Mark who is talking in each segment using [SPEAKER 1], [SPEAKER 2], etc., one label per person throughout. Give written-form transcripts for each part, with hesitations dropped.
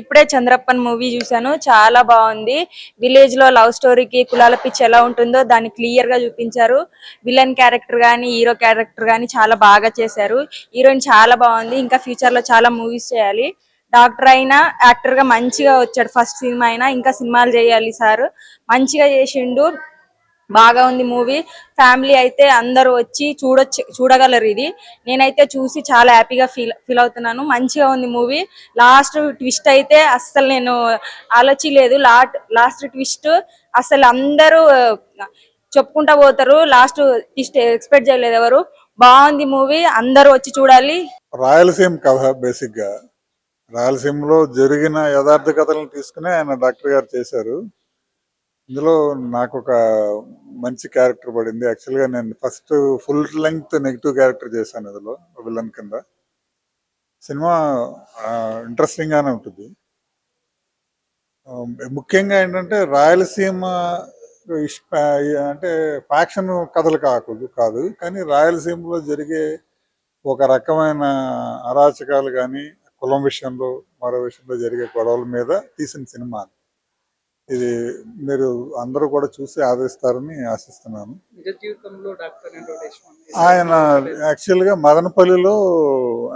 [SPEAKER 1] ఇప్పుడే చంద్రప్పన్ మూవీ చూసాను. చాలా బాగుంది. విలేజ్ లో లవ్ స్టోరీకి కులాల పిచ్చి ఎలా ఉంటుందో దాన్ని క్లియర్ గా చూపించారు. విలన్ క్యారెక్టర్ గానీ హీరో క్యారెక్టర్ గానీ చాలా బాగా చేశారు. హీరోయిన్ చాలా బాగుంది. ఇంకా ఫ్యూచర్ లో చాలా మూవీస్ చేయాలి. డాక్టర్ అయినా యాక్టర్ గా మంచిగా వచ్చాడు. ఫస్ట్ సినిమా అయినా ఇంకా సినిమాలు చేయాలి సార్. మంచిగా చేసిండు. బాగా ఉంది మూవీ. ఫ్యామిలీ అయితే అందరూ వచ్చి చూడగలరు. ఇది నేనైతే చూసి చాలా హ్యాపీగా ఫీల్ అవుతున్నాను. మంచిగా ఉంది మూవీ. లాస్ట్ ట్విస్ట్ అయితే అస్సలు నేను ఆలోచించలేదు. లాస్ట్ ట్విస్ట్ అసలు అందరూ చెప్పుకుంటా పోతారు. లాస్ట్ ట్విస్ట్ ఎక్స్పెక్ట్ చేయలేదు ఎవరు. బాగుంది మూవీ. అందరూ వచ్చి చూడాలి.
[SPEAKER 2] రాయలసీమ కథ బేసిక్ గా రాయలసీమలో జరిగిన యథార్థ కథలను తీసుకుని ఆయన డాక్టర్ గారు చేశారు. ఇందులో నాకు ఒక మంచి క్యారెక్టర్ పడింది. యాక్చువల్గా నేను first full length negative character చేశాను ఇందులో విలన్ కింద. సినిమా ఇంట్రెస్టింగ్ గానే ఉంటుంది. ముఖ్యంగా ఏంటంటే రాయలసీమ అంటే ఫ్యాక్షన్ కథలు కాదు కానీ రాయలసీమలో జరిగే ఒక రకమైన అరాచకాలు కానీ కులం విషయంలో మరో విషయంలో జరిగే గొడవల మీద తీసిన సినిమా. ఇది మీరు అందరూ కూడా చూసి ఆదరిస్తారని ఆశిస్తున్నాను. ఆయన యాక్చువల్గా మదనపల్లిలో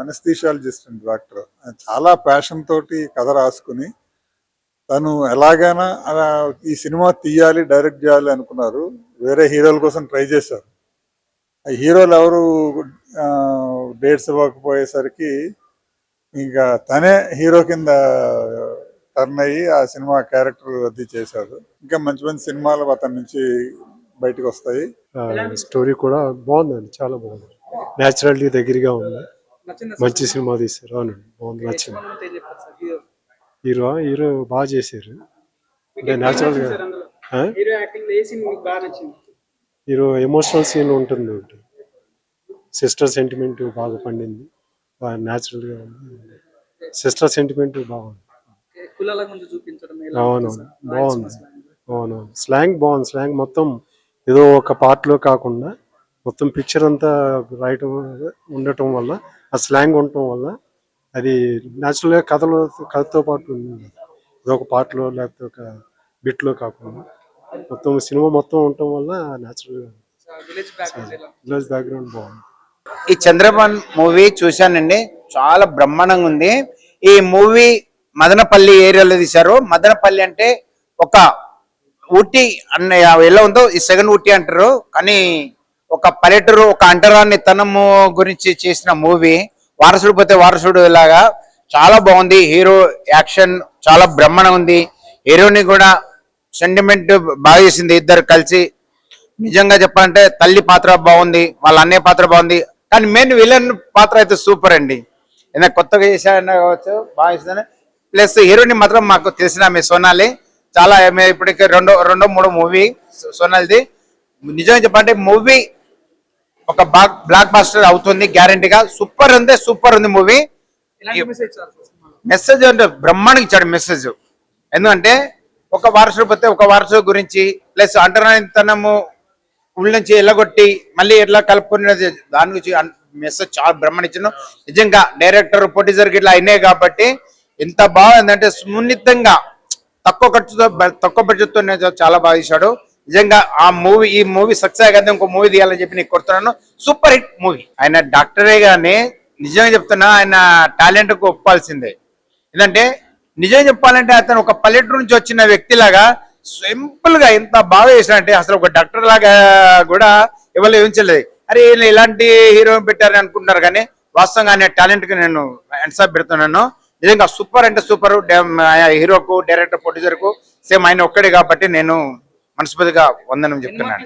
[SPEAKER 2] అనస్థీషియాలజిస్ట్ డాక్టర్. ఆయన చాలా ప్యాషన్ తోటి కథ రాసుకుని తను ఎలాగైనా ఈ సినిమా తీయాలి, డైరెక్ట్ చేయాలి అనుకున్నారు. వేరే హీరోల కోసం ట్రై చేశారు. ఆ హీరోలు ఎవరు డేట్స్ ఇవ్వకపోయేసరికి ఇంకా తనే హీరో కింద టర్న్ అయ్యి ఆ సినిమా క్యారెక్టర్ అది చేశాడు. ఇంకా మంచి మంచి సినిమాలు అతని నుంచి బయటకు వస్తాయి.
[SPEAKER 3] స్టోరీ కూడా బాగుందండి, చాలా బాగుంది. న్యాచురల్లీ దగ్గరగా ఉంది. మంచి సినిమా తీశారు. అవునండి, బాగుంది, నచ్చింది. హీరో బాగా చేశారు. అంటే న్యాచురల్ గా హీరో ఎమోషనల్ సీన్ ఉంటుంది. సిస్టర్ సెంటిమెంట్ బాగా పండింది. బాగా న్యాచురల్ గా ఉంది. సిస్టర్ సెంటిమెంట్ బాగుంది. అవునవును, బాగుంది. అవునవును, స్లాంగ్ బాగుంది. స్లాంగ్ మొత్తం ఏదో ఒక పార్ట్ లో కాకుండా మొత్తం పిక్చర్ అంతా రాయటం ఉండటం వల్ల, ఆ స్లాంగ్ ఉండటం వల్ల అది న్యాచురల్ గా కథతో పాటు ఉంది. ఏదో ఒక పార్ట్ లో లేకపోతే ఒక బిట్ లో కాకుండా మొత్తం సినిమా మొత్తం ఉండటం వల్ల న్యాచురల్ గా విలేజ్ బ్యాక్గ్రౌండ్ బాగుంది.
[SPEAKER 4] ఈ చంద్రబాన్ మూవీ చూశానండి, చాలా బ్రహ్మాండంగా ఉంది. ఈ మూవీ మదనపల్లి ఏరియాలో తీశారు. మదనపల్లి అంటే ఒక ఊటీ అన్న ఎలా ఉందో ఈ సెకండ్ ఊటీ అంటారు. కానీ ఒక పల్లెటూరు, ఒక అంటరాని తనము గురించి చేసిన మూవీ. వారసుడు పోతే వారసుడు లాగా చాలా బాగుంది. హీరో యాక్షన్ చాలా బ్రహ్మాండంగా ఉంది. హీరోని కూడా సెంటిమెంట్ బాగా చేసింది ఇద్దరు కలిసి. నిజంగా చెప్పాలంటే తల్లి పాత్ర బాగుంది, వాళ్ళ అన్నయ్య పాత్ర బాగుంది. కానీ మెయిన్ విలన్ పాత్ర అయితే సూపర్ అండి. ఏదైనా కొత్తగా చేశారన్న కావచ్చు, బాగా చేసిందని. ప్లస్ హీరోయిన్ మాత్రం మాకు తెలిసిన ఆమె సోనాలి. చాలా ఇప్పటికి రెండో మూడో మూవీ సోనాలిది. నిజంగా చెప్పాలంటే మూవీ ఒక బ్లాక్ బాస్టర్ అవుతుంది గ్యారంటీగా. సూపర్ ఉంది మూవీ. మెసేజ్ అంటే బ్రహ్మాండంగా ఇచ్చాడు మెసేజ్. ఎందుకంటే ఒక వారసుడు పోతే ఒక వారసుడు గురించి, ప్లస్ అంటరానితనము ఊళ్ళ నుంచి ఎల్లగొట్టి మళ్ళీ ఎట్లా కలుపుకునేది దాని గురించి మెసేజ్ చాలా బ్రహ్మాండం ఇచ్చాను. నిజంగా డైరెక్టర్ ప్రొడ్యూసర్ గిట్లా అయినాయి కాబట్టి ఎంత బాగుందంటే సున్నితంగా తక్కువ బడ్జెట్తో చాలా బాగా తీశాడు. నిజంగా ఈ మూవీ సక్సెస్ కదా ఇంకో మూవీ తీయాలని చెప్పి నీకు కొడుతున్నాను. Super hit movie. ఆయన డాక్టరే గానీ నిజంగా చెప్తున్నా, ఆయన టాలెంట్ కు ఒప్పాల్సిందే. ఎందుకంటే నిజం చెప్పాలంటే అతను ఒక పల్లెటూరు నుంచి వచ్చిన వ్యక్తిలాగా సింపుల్ గా ఎంత బాగా చేసినంటే అసలు ఒక డాక్టర్ లాగా కూడా ఎవరు ఊహించలేదు. అరే ఇలాంటి హీరోయిన్ పెట్టారని అనుకుంటున్నారు, కానీ వాస్తవంగా ఆయన టాలెంట్ కి నేను ఎన్సాప్ పెడుతున్నాను. నిజంగా సూపర్ అంటే సూపర్. హీరోకు, డైరెక్టర్, ప్రొడ్యూసర్ కు సేమ్ ఆయన ఒక్కడే కాబట్టి నేను మనస్ఫూర్తిగా వందనం చెప్తున్నాను.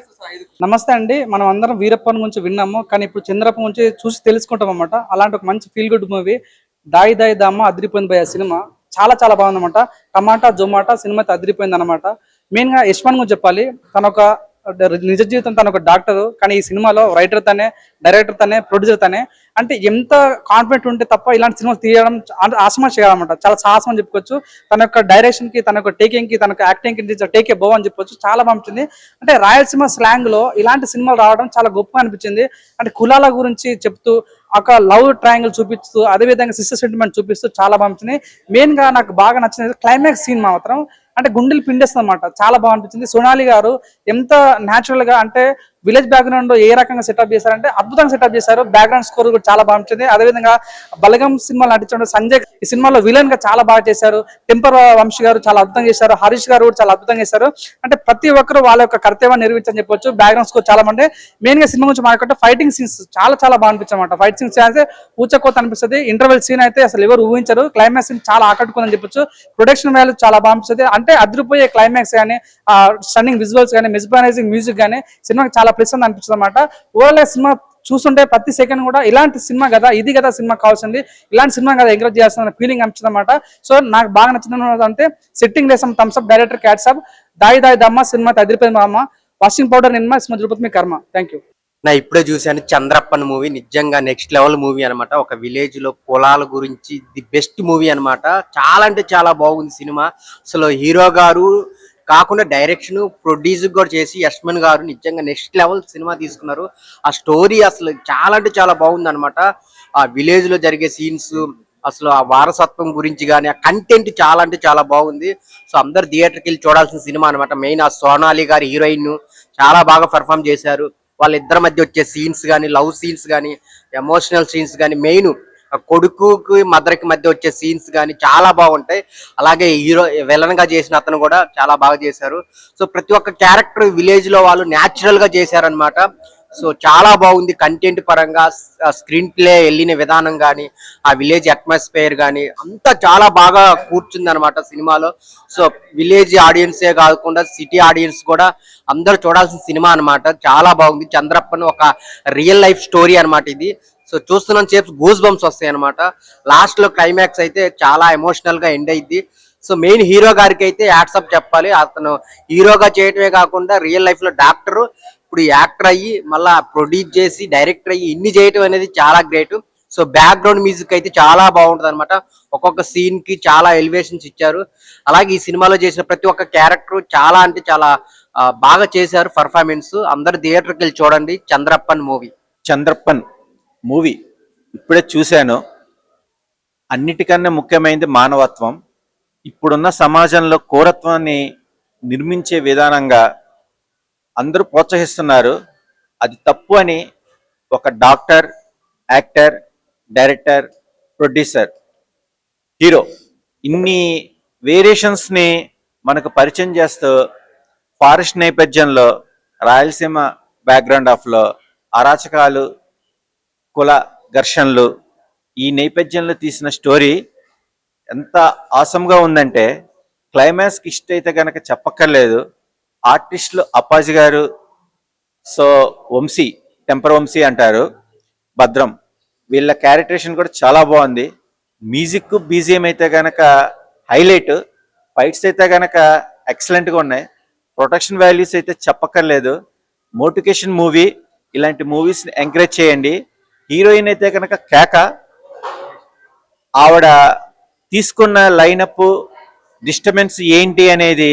[SPEAKER 5] నమస్తే అండి. మనం అందరం వీరప్పన్ గురించి విన్నాము, కానీ ఇప్పుడు చంద్రప్ప గురించి చూసి తెలుసుకుంటాం అన్నమాట. అలాంటి ఒక మంచి ఫీల్ గుడ్ మూవీ దాయి దామ అదిరిపోయింది భయ. సినిమా చాలా బాగుందన్నమాట. టమాటా జొమాటా సినిమా అయితే అదిరిపోయింది అనమాట. మెయిన్ గా యశ్వంత్ గురించి చెప్పాలి. తన ఒక నిజ జీవితం తన ఒక డాక్టర్, కానీ ఈ సినిమాలో రైటర్ తనే, డైరెక్టర్ తనే, ప్రొడ్యూసర్ తనే. అంటే ఎంత కాన్ఫిడెంట్ ఉంటే తప్ప ఇలాంటి సినిమాలు తీయడం ఆసమా చేయాలన్నమాట. చాలా సాహసం అని చెప్పుకోవచ్చు. తన యొక్క డైరెక్షన్ కి, తన యొక్క టేకింగ్ కి, తన యొక్క యాక్టింగ్ కి టేక్ ఏ బో అని చెప్పొచ్చు. చాలా బాగుంటుంది. అంటే రాయలసీమ స్లాంగ్ లో ఇలాంటి సినిమాలు రావడం చాలా గొప్పగా అనిపించింది. అంటే కులాల గురించి చెప్తూ ఒక లవ్ ట్రయాంగిల్ చూపిస్తూ, అదేవిధంగా సిస్టర్ సెంటిమెంట్ చూపిస్తూ చాలా బాగుంటుంది. మెయిన్ గా నాకు బాగా నచ్చింది క్లైమాక్స్ సీన్ మాత్రం, అంటే గుండెలు పిండేస్తుంది అనమాట. చాలా బాగా అనిపించింది. సోనాలి గారు ఎంత న్యాచురల్ గా, అంటే విలేజ్ బ్యాక్గ్రౌండ్ ఏ రకంగా సెటప్ చేశారంటే అద్భుతంగా సెటప్ చేశారు. బ్యాక్గ్రౌండ్ స్కోర్ కూడా చాలా బాగుంటుంది. అదేవిధంగా బలగం సినిమాలు నటించడం సంజయ్ ఈ సినిమాలో విలన్ గా చాలా బాగా చేశారు. టెంపర్ వంశీ గారు చాలా అద్భుతంగా చేశారు. హరీష్ గారు కూడా చాలా అద్భుతంగా చేశారు. అంటే ప్రతి ఒక్కరు వాళ్ళ యొక్క కర్తవ్యాన్ని నిర్వహించని చెప్పొచ్చు. బ్యాక్గ్రౌండ్ స్కోర్ చాలా బాగుంది. మెయిన్ గా సినిమా గురించి మాట్లాడుకుంటే ఫైటింగ్ సీన్స్ చాలా చాలా బాగా అనిపించమాట. ఫైట్ సీన్స్ అయితే ఊచకోత అనిపిస్తుంది. ఇంటర్వెల్ సీన్ అయితే అసలు ఎవరు ఊహించరు. క్లైమాక్స్ సీన్ చాలా ఆకట్టుకుందని చెప్పొచ్చు. ప్రొడక్షన్ వాల్యూ చాలా బాగా అనిపిస్తుంది. అంటే అదిరిపోయే క్లైమాక్స్ కానీ, స్టన్నింగ్ విజువల్స్ కానీ, మెస్పరైజింగ్ మ్యూజిక్ కానీ సినిమాకి చాలా ప్లస్ అని అనిపిస్తుంది అనమాట. ఓవరాల్ సినిమా చూస్తుంటే ప్రతి సెకండ్ కూడా ఇలాంటి సినిమా కదా, ఇది కదా సినిమా కావాల్సింది, ఇలాంటి సినిమా కదా ఎంకరేజ్ చేస్తున్న ఫీలింగ్ అనిపిస్తుంది అనమాట. సో నాకు బాగా నచ్చింది అంటే సిట్టింగ్ లేసం థమ్స్ అప్, డైరెక్టర్ క్యాట్స్ అప్, దాయి దాయి దమ్మ సినిమా అదిరిపోయింది అమ్మ, వాషింగ్ పౌడర్ నిన్న సినిమా తిరుపతి మీ కర్మ. Thank you.
[SPEAKER 6] నా ఇప్పుడే చూశాను చంద్రప్పన్ మూవీ. నిజంగా నెక్స్ట్ లెవెల్ మూవీ అనమాట. ఒక విలేజ్ లో పొలాల గురించి ది బెస్ట్ మూవీ అనమాట. చాలా అంటే చాలా బాగుంది సినిమా. అసలు హీరో గారు కాకుండా డైరెక్షన్, ప్రొడ్యూస్ కూడా చేసి యశ్మన్ గారు నిజంగా నెక్స్ట్ లెవెల్ సినిమా తీసుకున్నారు. ఆ స్టోరీ అసలు చాలా అంటే చాలా బాగుంది అనమాట. ఆ విలేజ్ లో జరిగే సీన్స్, అసలు ఆ వారసత్వం గురించి కానీ, ఆ కంటెంట్ చాలా అంటే చాలా బాగుంది. సో అందరు థియేటర్కి వెళ్ళి చూడాల్సిన సినిమా అనమాట. మెయిన్ ఆ సోనాలి గారు హీరోయిన్ చాలా బాగా పర్ఫామ్ చేశారు. వాళ్ళిద్దరి మధ్య వచ్చే సీన్స్ కానీ, లవ్ సీన్స్ కానీ, ఎమోషనల్ సీన్స్ కానీ, మెయిన్ కొడుకుకి మదర్కి మధ్య వచ్చే సీన్స్ కానీ చాలా బాగుంటాయి. అలాగే హీరో విలన్ గా చేసిన అతను కూడా చాలా బాగా చేశారు. సో ప్రతి ఒక్క క్యారెక్టర్ విలేజ్ లో వాళ్ళు న్యాచురల్ గా చేశారనమాట. సో చాలా బాగుంది కంటెంట్ పరంగా. స్క్రీన్ ప్లే వెళ్ళిన విధానం కానీ, ఆ విలేజ్ అట్మాస్ఫియర్ కానీ అంతా చాలా బాగా కూర్చుంది అనమాట సినిమాలో. సో విలేజ్ ఆడియన్సే కాకుండా సిటీ ఆడియన్స్ కూడా అందరూ చూడాల్సిన సినిమా అనమాట. చాలా బాగుంది. చంద్రప్పన్ ఒక రియల్ లైఫ్ స్టోరీ అనమాట ఇది. సో చూస్తున్నాం సేపు గూస్ బంప్స్ వస్తాయి అనమాట. లాస్ట్ లో క్లైమాక్స్ అయితే చాలా ఎమోషనల్ గా ఎండ్ అయింది. సో మెయిన్ హీరో గారికి అయితే యాట్సప్ చెప్పాలి. అతను హీరోగా చేయటమే కాకుండా రియల్ లైఫ్ లో డాక్టర్, ఇప్పుడు యాక్టర్ అయ్యి మళ్ళా ప్రొడ్యూస్ చేసి డైరెక్టర్ అయ్యి ఇన్ని చేయటం అనేది చాలా గ్రేట్. సో బ్యాక్గ్రౌండ్ మ్యూజిక్ అయితే చాలా బాగుంటది అనమాట. ఒక్కొక్క సీన్ కి చాలా ఎలివేషన్స్ ఇచ్చారు. అలాగే ఈ సినిమాలో చేసిన ప్రతి ఒక్క క్యారెక్టర్ చాలా అంటే చాలా బాగా చేశారు పర్ఫార్మెన్స్. అందరు థియేటర్కి వెళ్ళి చూడండి చంద్రప్పన్ మూవీ.
[SPEAKER 4] చంద్రప్పన్ మూవీ ఇప్పుడే చూశాను. అన్నిటికన్నా ముఖ్యమైనది మానవత్వం. ఇప్పుడున్న సమాజంలో క్రూరత్వాన్ని నిర్మించే విధానంగా అందరూ ప్రోత్సహిస్తున్నారు. అది తప్పు అని ఒక doctor, actor, director, producer, hero ఇన్ని వేరియేషన్స్ని మనకు పరిచయం చేస్తూ ఫారెస్ట్ నేపథ్యంలో రాయలసీమ బ్యాక్గ్రౌండ్ ఆఫ్లో అరాచకాలు, కుల ఘర్షణలు ఈ నేపథ్యంలో తీసిన స్టోరీ ఎంత ఆసంగా ఉందంటే క్లైమాక్స్కి ఇష్టైతే కనుక చెప్పక్కర్లేదు. ఆర్టిస్టులు అప్పాజీ గారు, సో వంశీ, టెంపర్ వంశీ అంటారు, భద్రం, వీళ్ళ క్యారెక్టరేషన్ కూడా చాలా బాగుంది. మ్యూజిక్ బీజిఎం అయితే కనుక హైలైట్, ఫైట్స్ అయితే కనుక ఎక్సలెంట్గా ఉన్నాయి. ప్రొటెక్షన్ వాల్యూస్ అయితే చెప్పక్కర్లేదు. Motivation movie. ఇలాంటి మూవీస్ని ఎంకరేజ్ చేయండి. హీరోయిన్ అయితే కనుక కేక. ఆవిడ తీసుకున్న లైనప్, డిస్టర్బెన్స్ ఏంటి అనేది,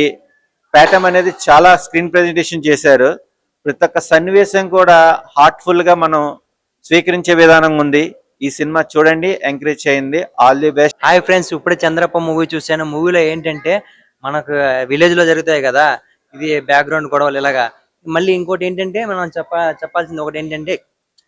[SPEAKER 4] ప్యాటర్న్ అనేది చాలా స్క్రీన్ ప్రెజెంటేషన్ చేశారు. ప్రతి ఒక్క సన్నివేశం కూడా హార్ట్ఫుల్గా మనం స్వీకరించే విధానం ఉంది. ఈ సినిమా చూడండి, ఎంకరేజ్ చేయండి. All the best.
[SPEAKER 7] Hi friends, ఇప్పుడే చంద్రప్ప మూవీ చూశాను. మూవీలో ఏంటంటే మనకు విలేజ్ లో జరుగుతాయి కదా, ఇది బ్యాక్గ్రౌండ్ గొడవలు ఇలాగా. మళ్ళీ ఇంకోటి ఏంటంటే మనం చెప్పాల్సింది ఒకటి ఏంటంటే,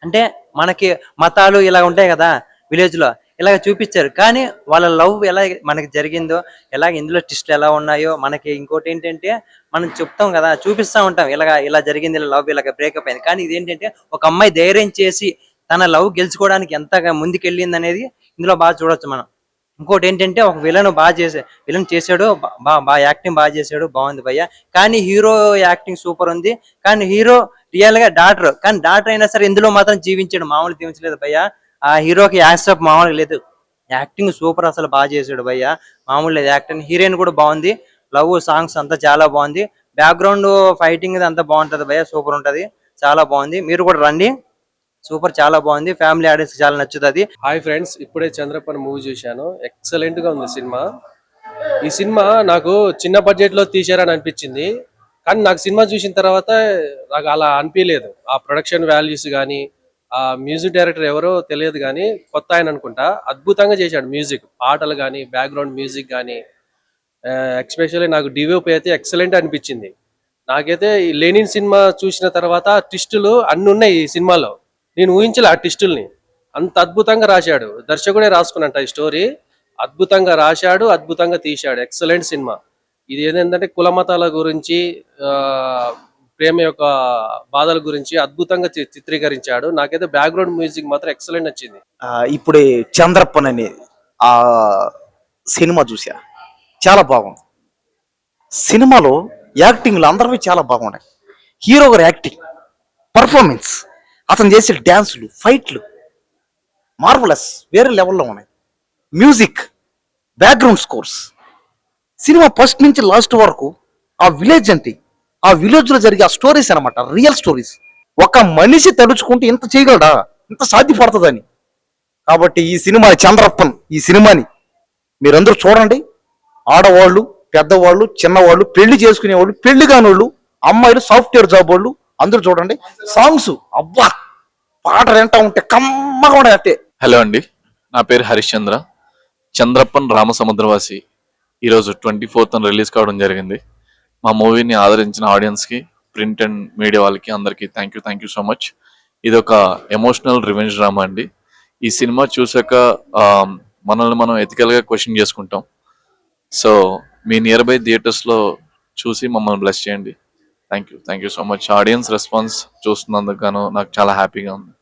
[SPEAKER 7] అంటే మనకి మతాలు ఇలా ఉంటాయి కదా విలేజ్ లో, ఇలాగ చూపించారు. కానీ వాళ్ళ లవ్ ఎలా మనకి జరిగిందో, ఎలాగ ఇందులో ట్విస్ట్లు ఎలా ఉన్నాయో మనకి. ఇంకోటి ఏంటంటే మనం చెప్తాం కదా, చూపిస్తూ ఉంటాం ఇలా జరిగింది, ఇలా లవ్ ఇలాగ బ్రేకప్ అయింది. కానీ ఇదేంటంటే ఒక అమ్మాయి ధైర్యం చేసి తన లవ్ గెలుచుకోవడానికి ఎంతగా ముందుకెళ్ళింది అనేది ఇందులో బాగా చూడొచ్చు మనం. ఇంకోటి ఏంటంటే ఒక విలన్ చేశాడు, బాగా యాక్టింగ్ బాగా చేశాడు, బాగుంది భయ్య. కానీ హీరో యాక్టింగ్ సూపర్ ఉంది. కానీ హీరో రియల్ గా డాక్టర్, కానీ డాక్టర్ అయినా సరే ఇందులో మాత్రం జీవించాడు, మామూలు జీవించలేదు భయ్య. ఆ హీరోకి యాక్సెప్ట్ మామూలుగా లేదు, యాక్టింగ్ సూపర్, అసలు బాగా చేశాడు భయ్య, మామూలు లేదు యాక్టింగ్. హీరోయిన్ కూడా బాగుంది, లవ్ సాంగ్స్ అంతా చాలా బాగుంది, బ్యాక్గ్రౌండ్ ఫైటింగ్ అంతా బాగుంటది భయ్య, సూపర్ ఉంటది, చాలా బాగుంది. మీరు కూడా రండి, సూపర్, చాలా బాగుంది, ఫ్యామిలీ ఆడియన్స్ చాలా నచ్చుతుంది.
[SPEAKER 8] హాయ్ ఫ్రెండ్స్, ఇప్పుడే చంద్రప్పన్ మూవీ చూశాను. ఎక్సలెంట్ గా ఉంది సినిమా. ఈ సినిమా నాకు చిన్న బడ్జెట్ లో తీశారని అనిపించింది, కానీ నాకు సినిమా చూసిన తర్వాత నాకు అలా అనిపించలేదు. ఆ ప్రొడక్షన్ వాల్యూస్ కానీ, ఆ మ్యూజిక్ డైరెక్టర్ ఎవరో తెలియదు కానీ కొత్త ఆయన అనుకుంటా, అద్భుతంగా చేశాడు. మ్యూజిక్, పాటలు కానీ, బ్యాక్గ్రౌండ్ మ్యూజిక్ కానీ, ఎక్స్పెషల్లీ నాకు డివోపి అయితే ఎక్సలెంట్ అనిపించింది. నాకైతే ఈ లెనిన్ సినిమా చూసిన తర్వాత ట్విస్టులు అన్ని ఉన్నాయి ఈ సినిమాలో. నేను ఊహించలే ఆ ట్విస్టుల్ని. అంత అద్భుతంగా రాశాడు, దర్శకుడే రాసుకున్నట్ట ఈ స్టోరీ. అద్భుతంగా రాశాడు, అద్భుతంగా తీశాడు. Excellent cinema. ఇది ఏంటంటే కుల మతాల గురించి, ప్రేమ యొక్క బాధల గురించి అద్భుతంగా చిత్రీకరించాడు. నాకైతే బ్యాక్గ్రౌండ్ మ్యూజిక్ మాత్రం ఎక్సలెంట్ నచ్చింది.
[SPEAKER 9] ఇప్పుడే చంద్రప్పన్ అనే ఆ సినిమా చూసా, చాలా బాగుంది. సినిమాలో యాక్టింగ్లు అందరివి చాలా బాగున్నాయి. హీరో గారి యాక్టింగ్, పర్ఫార్మెన్స్, అతను చేసే డ్యాన్సులు, ఫైట్లు మార్వలస్, వేరే లెవెల్లో ఉన్నాయి. Music, background scores, cinema first నుంచి లాస్ట్ వరకు ఆ విలేజ్ అంటే ఆ విలేజ్ లో జరిగే ఆ స్టోరీస్ అనమాట, రియల్ స్టోరీస్. ఒక మనిషి తలుచుకుంటే ఇంత చేయగలడా, ఇంత సాధ్యపడుతుందని. కాబట్టి ఈ సినిమా చంద్రప్పన్, ఈ సినిమాని మీరందరూ చూడండి. ఆడవాళ్ళు, పెద్దవాళ్ళు, చిన్నవాళ్ళు, పెళ్లి చేసుకునేవాళ్ళు, పెళ్లి కానివాళ్ళు, అమ్మాయిలు, సాఫ్ట్వేర్ జాబ్ వాళ్ళు అందరూ చూడండి. సాంగ్స్ అబ్బా, పాట వింటా ఉంటే కమ్మగా ఉండే అట్టే.
[SPEAKER 10] హలో అండి, నా పేరు హరిశ్చంద్ర. చంద్రప్పన్ రామసముద్రవాసి ఈరోజు 24th రిలీజ్ కావడం జరిగింది. మా మూవీని ఆదరించిన ఆడియన్స్కి, ప్రింట్ అండ్ మీడియా వాళ్ళకి అందరికీ థ్యాంక్ యూ సో మచ్. ఇది ఒక ఎమోషనల్ రివెంజ్ డ్రామా అండి. ఈ సినిమా చూసాక మనల్ని మనం ఎథికల్గా క్వశ్చన్ చేసుకుంటాం. సో మీ నియర్ బై థియేటర్స్లో చూసి మమ్మల్ని బ్లెస్ చేయండి. Thank you so much. Audience response చూస్తున్నందుకు గాను నాకు చాలా హ్యాపీగా ఉంది.